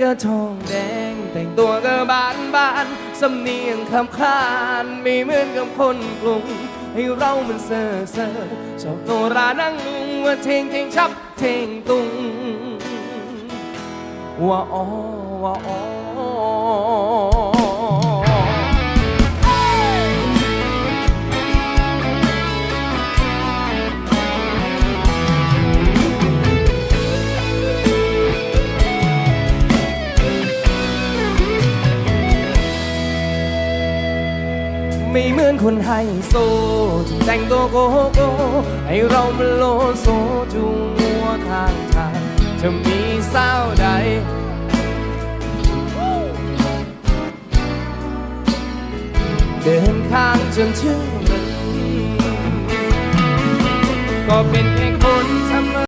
ก็ทองแดงแต่งตัวก็บานสำเนียงคำคานไม่เหมือนกับคนกรุงให้เรามันเซ่อชอบโนรานั่งลุงว่าเทงชับเทงตุงว่าอ๋อว่าอ๋อไม่เหมือนคนไฮโซที่แต่งตัวโกโก้ให้เรามันโลโซจูงมัวข้างทางจะมีสาวใดเดินข้างจนถึงมันก็เป็นแค่คน